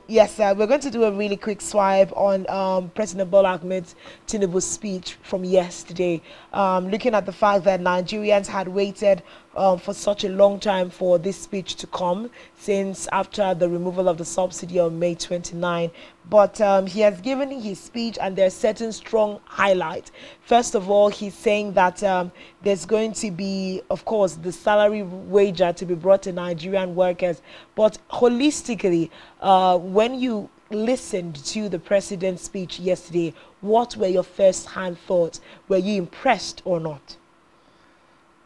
Yes, sir. We're going to do a really quick swipe on President Bola Ahmed Tinubu's speech from yesterday, looking at the fact that Nigerians had waited for such a long time for this speech to come, since after the removal of the subsidy on May 29. But he has given his speech, and there are certain strong highlights. First of all, he's saying that there's going to be, of course, the salary wager to be brought to Nigerian workers. But holistically, when you listened to the president's speech yesterday, what were your first-hand thoughts? Were you impressed or not?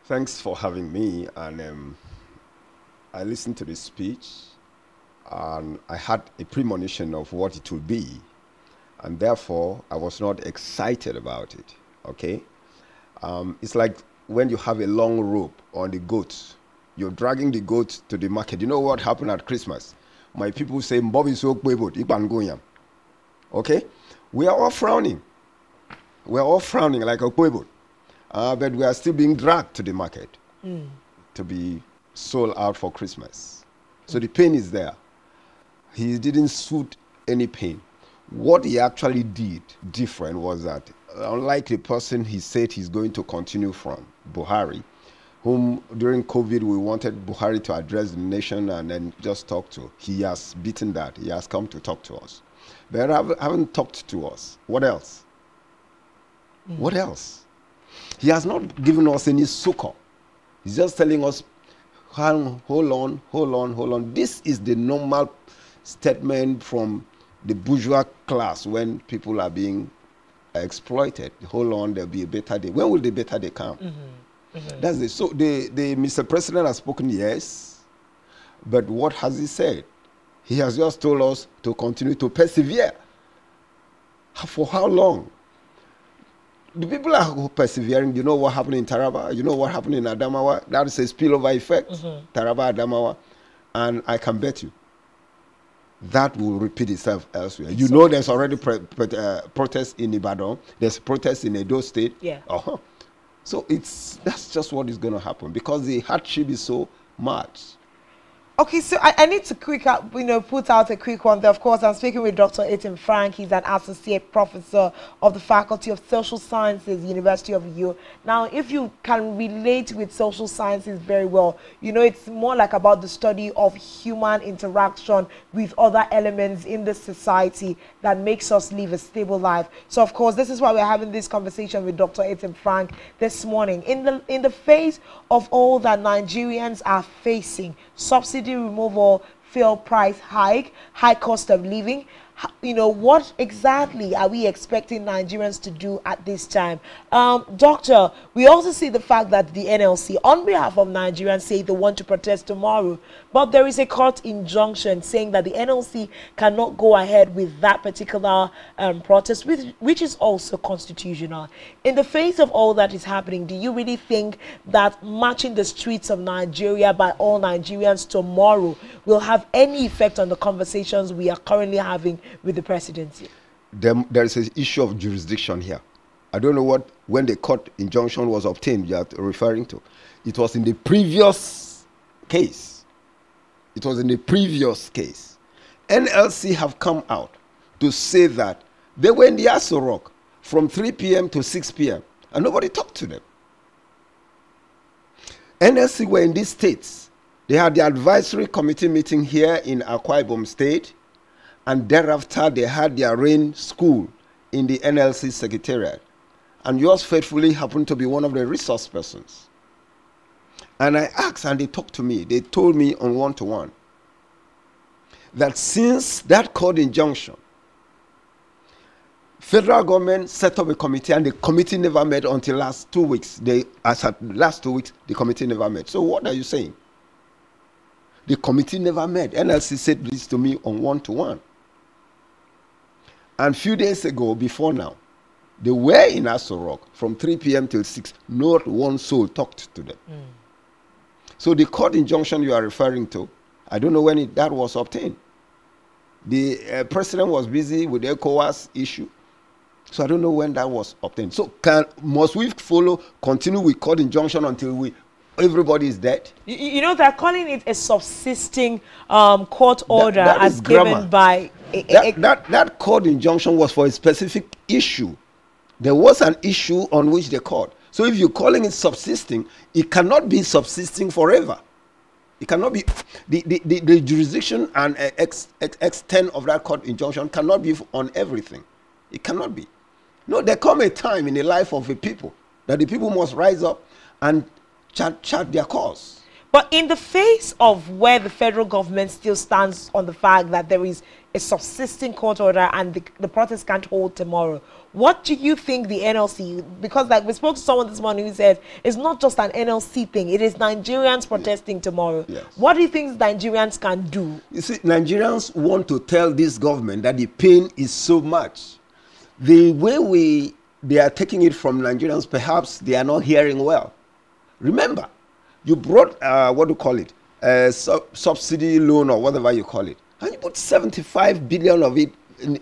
Thanks for having me. And I listened to this speech, and I had a premonition of what it would be, and therefore I was not excited about it. Okay, it's like when you have a long rope on the goat, you're dragging the goat to the market. You know what happened at Christmas? My people say, "Bobby so okay, we are all frowning. We are all frowning like a quibble, but we are still being dragged to the market to be sold out for Christmas. So the pain is there. He didn't suit any pain. What he actually did different was that, unlike the person he said he's going to continue from, Buhari, whom during COVID we wanted Buhari to address the nation and then just talk to. He has beaten that. He has come to talk to us. But haven't talked to us. What else? What else? He has not given us any succor. He's just telling us, hold on. This is the normal statement from the bourgeois class when people are being exploited. Hold on, there'll be a better day. When will the better day come? That's it. So the Mr. President has spoken, yes, but what has he said? He has just told us to continue to persevere. For how long? The people are persevering. You know what happened in Taraba? You know what happened in Adamawa? That is a spillover effect. Taraba, Adamawa. And I can bet you that will repeat itself elsewhere. You know there's already protests in Ibadan. There's protests in Edo State. Yeah. So that's just what is going to happen because the hardship is so much. Okay, so I need to put out a quick one there. Of course, I'm speaking with Dr. Etim Frank. He's an associate professor of the Faculty of Social Sciences, University of U. Now, if you can relate with social sciences very well, you know it's more like about the study of human interaction with other elements in the society that makes us live a stable life. So, of course, this is why we're having this conversation with Dr. Etim Frank this morning. In the face of all that Nigerians are facing, subsidy removal, fuel price hike, high cost of living, what exactly are we expecting Nigerians to do at this time? Doctor, we also see the fact that the NLC, on behalf of Nigerians, say they want to protest tomorrow, but there is a court injunction saying that the NLC cannot go ahead with that particular protest, which is also constitutional. In the face of all that is happening, do you really think that marching the streets of Nigeria by all Nigerians tomorrow will have any effect on the conversations we are currently having with the presidency? There is an issue of jurisdiction here. I don't know when the court injunction was obtained you are referring to. It was in the previous case. It was in the previous case. NLC have come out to say that they were in the Aso Rock from 3 p.m. to 6 p.m. and nobody talked to them. NLC were in these states. They had the advisory committee meeting here in Akwa Ibom State, and thereafter they had their rain school in the NLC secretariat. And yours faithfully happened to be one of the resource persons. And I asked, and they talked to me. They told me on one-to-one that since that court injunction, federal government set up a committee, and the committee never met until last 2 weeks. Last 2 weeks, the committee never met. So what are you saying? The committee never met. NLC said this to me on one-to-one. And a few days ago, before now, they were in Aso Rock from 3 p.m. till 6. Not one soul talked to them. So the court injunction you are referring to, I don't know when that was obtained. The president was busy with the ECOWAS issue. So I don't know when that was obtained. So must we continue with court injunction until we everybody is dead. You know, they're calling it a subsisting court order that as is grammar. given by that court injunction was for a specific issue. There was an issue on which they called. So if you're calling it subsisting, it cannot be subsisting forever. It cannot be. The jurisdiction and extent of that court injunction cannot be on everything. It cannot be. No, there come a time in the life of a people that the people must rise up and chart their cause. But in the face of where the federal government still stands on the fact that there is a subsisting court order and the protest can't hold tomorrow, what do you think the NLC, because like we spoke to someone this morning who said it's not just an NLC thing, it is Nigerians protesting tomorrow. Yes. What do you think Nigerians can do? You see, Nigerians want to tell this government that the pain is so much. The way they are taking it from Nigerians, perhaps they are not hearing well. Remember, you brought, what do you call it, subsidy loan or whatever you call it, and you put 75 billion of it,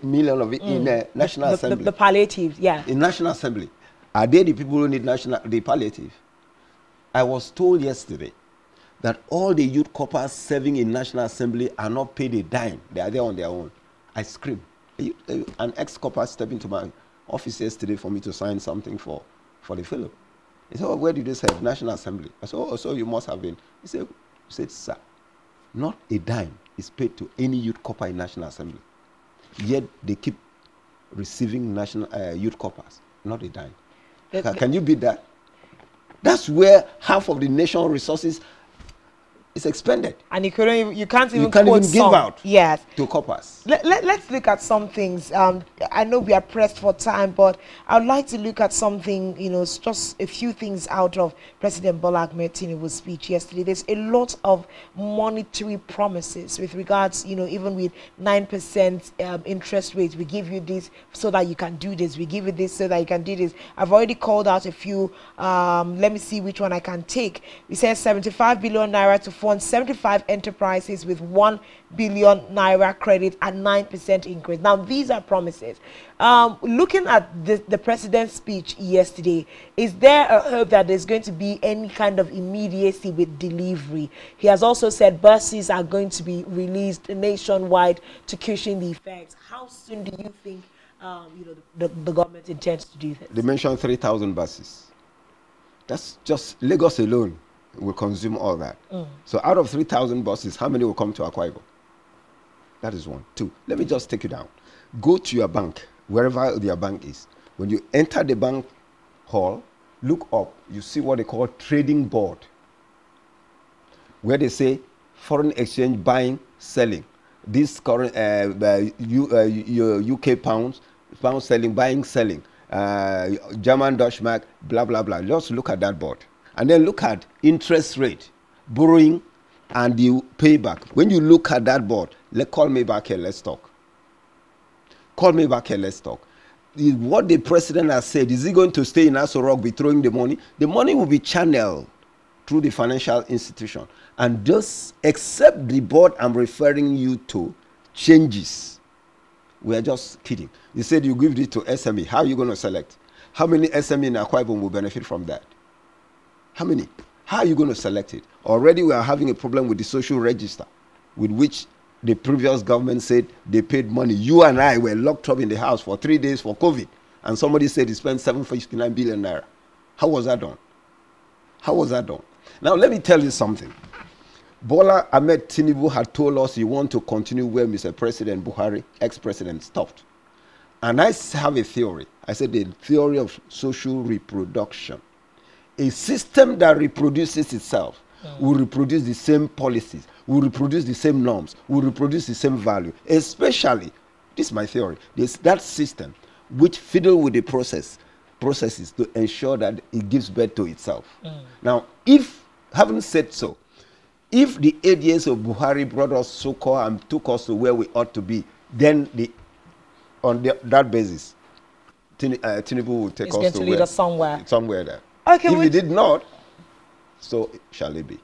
million of it in National Assembly. The palliative, yeah. In National Assembly. Are they the people who need the palliative? I was told yesterday that all the youth corpers serving in National Assembly are not paid a dime. They are there on their own. I scream. An ex-corper stepped into my office yesterday for me to sign something for the fellow. He said, oh, where did you serve? National Assembly. I said, oh, so you must have been. He said, sir, not a dime is paid to any youth corper in National Assembly. Yet they keep receiving national youth corpers, not a dime. Can you beat that? That's where half of the national resources is expended. And you can't even give out yes. to corpers. Let's look at some things. I know we are pressed for time, but I'd like to look at something, you know, just a few things out of President Bola Ahmed Tinubu's speech yesterday. There's a lot of monetary promises with regards, you know, even with 9% interest rates, we give you this so that you can do this. We give you this so that you can do this. I've already called out a few. Let me see which one I can take. We said 75 billion naira to fund 75 enterprises with 1 billion naira credit at 9% increase. Now, these are promises. Looking at the president's speech yesterday, is there a hope that there's going to be any kind of immediacy with delivery? He has also said buses are going to be released nationwide to cushion the effects. How soon do you think you know, the government intends to do this? They mentioned 3,000 buses. That's just Lagos alone will consume all that. So out of 3,000 buses, how many will come to Akwa Ibom? That is one. Two, let me just take you down. Go to your bank, wherever your bank is. When you enter the bank hall, look up, you see what they call trading board, where they say foreign exchange buying, selling. This current UK pound selling, buying, selling. German Dutch mark, blah, blah, blah. Just look at that board. And then look at interest rate, borrowing, and the payback. When you look at that board, call me back here, let's talk. Call me back here, let's talk. What the president has said, is he going to stay in Aso Rock, be throwing the money? The money will be channeled through the financial institution. And just accept the board I'm referring you to changes. We are just kidding. You said you give it to SME. How are you going to select? How many SME in Akwa Ibom will benefit from that? How many? How are you going to select it? Already we are having a problem with the social register, with which the previous government said they paid money. You and I were locked up in the house for 3 days for COVID, and somebody said he spent 759 billion naira. How was that done? How was that done? Now let me tell you something. Bola Ahmed Tinubu had told us he wants to continue where Mr. President Buhari, ex-president, stopped. And I have a theory. I said the theory of social reproduction. A system that reproduces itself will reproduce the same policies, will reproduce the same norms, will reproduce the same value. Especially, this is my theory, that system which fiddle with the processes to ensure that it gives birth to itself. Now, if, having said so, if the 8 years of Buhari brought us so-called and took us to where we ought to be, then on that basis, Tinubu will take us to lead us somewhere. Somewhere there. Okay, if he did not, so shall it be.